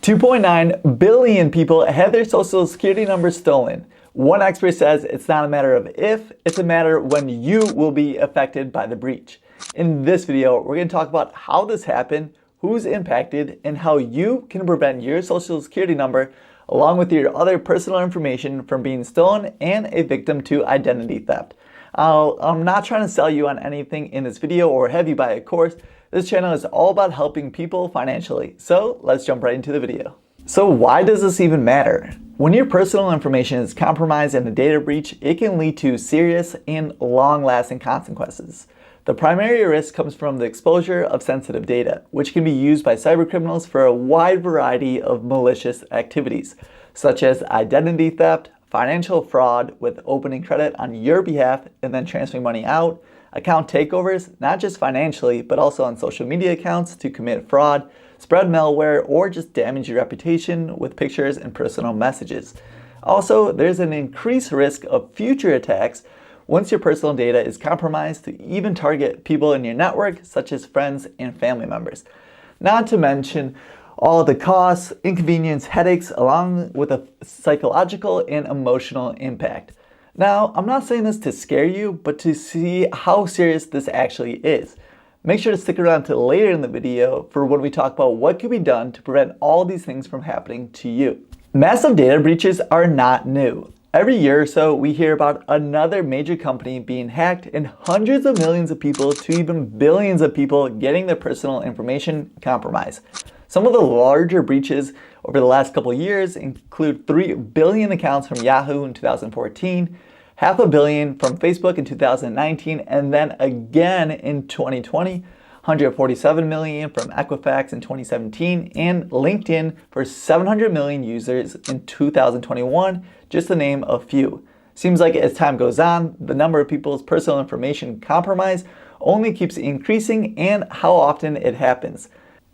2.9 billion people had their social security numbers stolen. One expert says it's not a matter of if, it's a matter when you will be affected by the breach. In this video, we're going to talk about how this happened, who's impacted, and how you can prevent your social security number along with your other personal information from being stolen and a victim to identity theft. I'm not trying to sell you on anything in this video or have you buy a course. This channel is all about helping people financially. So let's jump right into the video. So why does this even matter? When your personal information is compromised in a data breach, it can lead to serious and long-lasting consequences. The primary risk comes from the exposure of sensitive data, which can be used by cybercriminals for a wide variety of malicious activities, such as identity theft, financial fraud with opening credit on your behalf and then transferring money out, account takeovers, not just financially, but also on social media accounts to commit fraud, spread malware, or just damage your reputation with pictures and personal messages. Also, there's an increased risk of future attacks once your personal data is compromised to even target people in your network, such as friends and family members. Not to mention all the costs, inconvenience, headaches, along with a psychological and emotional impact. Now, I'm not saying this to scare you, but to see how serious this actually is. Make sure to stick around till later in the video for when we talk about what can be done to prevent all these things from happening to you. Massive data breaches are not new. Every year or so, we hear about another major company being hacked and hundreds of millions of people to even billions of people getting their personal information compromised. Some of the larger breaches over the last couple of years include 3 billion accounts from Yahoo in 2014, 500 million from Facebook in 2019, and then again in 2020, 147 million from Equifax in 2017, and LinkedIn for 700 million users in 2021, just to name a few. Seems like as time goes on, the number of people's personal information compromised only keeps increasing and how often it happens.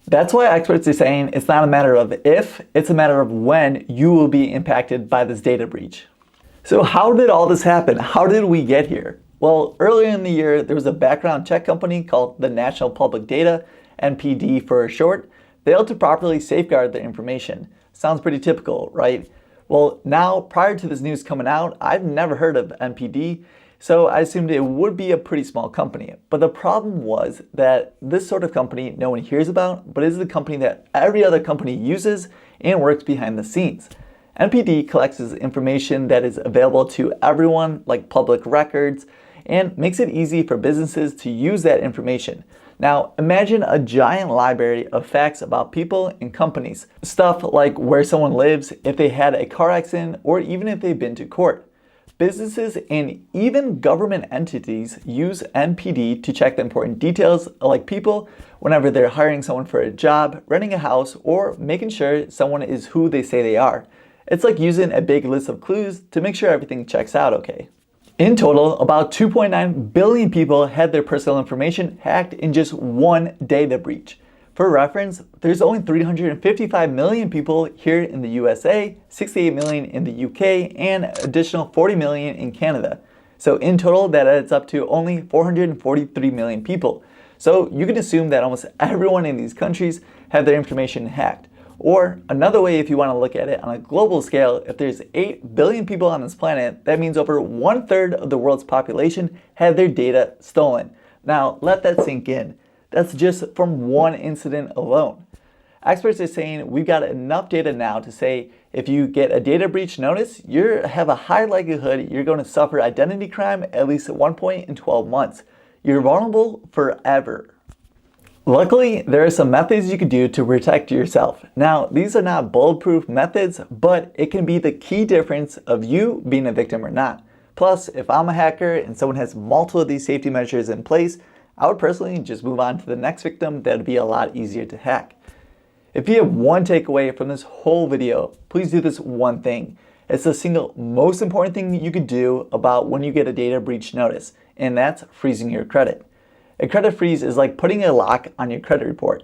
That's why experts are saying it's not a matter of if, it's a matter of when you will be impacted by this data breach. So how did all this happen? How did we get here? Well, earlier in the year, there was a background check company called the National Public Data, NPD for short, failed to properly safeguard their information. Sounds pretty typical, right? Well, now, prior to this news coming out, I've never heard of NPD, so I assumed it would be a pretty small company. But the problem was that this sort of company no one hears about, but is the company that every other company uses and works behind the scenes. NPD collects information that is available to everyone, like public records, and makes it easy for businesses to use that information. Now, imagine a giant library of facts about people and companies. Stuff like where someone lives, if they had a car accident, or even if they've been to court. Businesses and even government entities use NPD to check the important details like people whenever they're hiring someone for a job, renting a house, or making sure someone is who they say they are. It's like using a big list of clues to make sure everything checks out okay. In total, about 2.9 billion people had their personal information hacked in just one data breach. For reference, there's only 355 million people here in the USA, 68 million in the UK, and additional 40 million in Canada. So in total, that adds up to only 443 million people. So you can assume that almost everyone in these countries have their information hacked. Or another way, if you want to look at it on a global scale, if there's 8 billion people on this planet, that means over 1/3 of the world's population had their data stolen. Now, let that sink in. That's just from one incident alone. Experts are saying we've got enough data now to say if you get a data breach notice, you have a high likelihood you're going to suffer identity crime at least at one point in 12 months. You're vulnerable forever. Luckily, there are some methods you can do to protect yourself. Now, these are not bulletproof methods, but it can be the key difference of you being a victim or not. Plus, if I'm a hacker and someone has multiple of these safety measures in place, I would personally just move on to the next victim. That'd be a lot easier to hack. If you have one takeaway from this whole video, please do this one thing. It's the single most important thing you could do about when you get a data breach notice, and that's freezing your credit. A credit freeze is like putting a lock on your credit report.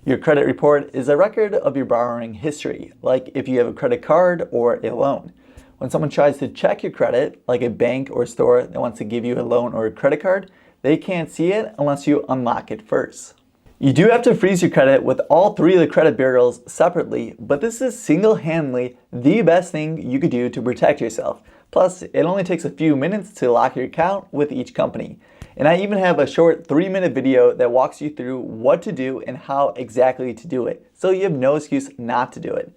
Your credit report is a record of your borrowing history, like if you have a credit card or a loan. When someone tries to check your credit, like a bank or store that wants to give you a loan or a credit card, they can't see it unless you unlock it first. You do have to freeze your credit with all three of the credit bureaus separately, but this is single-handedly the best thing you could do to protect yourself. Plus, it only takes a few minutes to lock your account with each company. And I even have a short 3-minute video that walks you through what to do and how exactly to do it, so you have no excuse not to do it.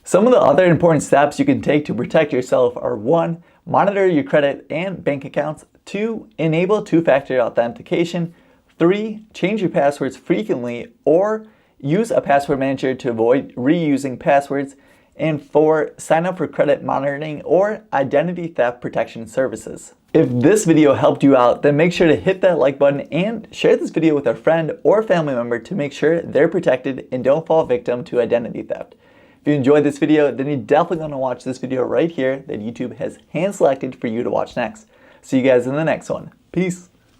Some of the other important steps you can take to protect yourself are 1. Monitor your credit and bank accounts. 2. Enable two-factor authentication. 3. Change your passwords frequently or use a password manager to avoid reusing passwords. And 4. Sign up for credit monitoring or identity theft protection services. If this video helped you out, then make sure to hit that like button and share this video with a friend or family member to make sure they're protected and don't fall victim to identity theft. If you enjoyed this video, then you're definitely going to watch this video right here that YouTube has hand selected for you to watch next. See you guys in the next one. Peace.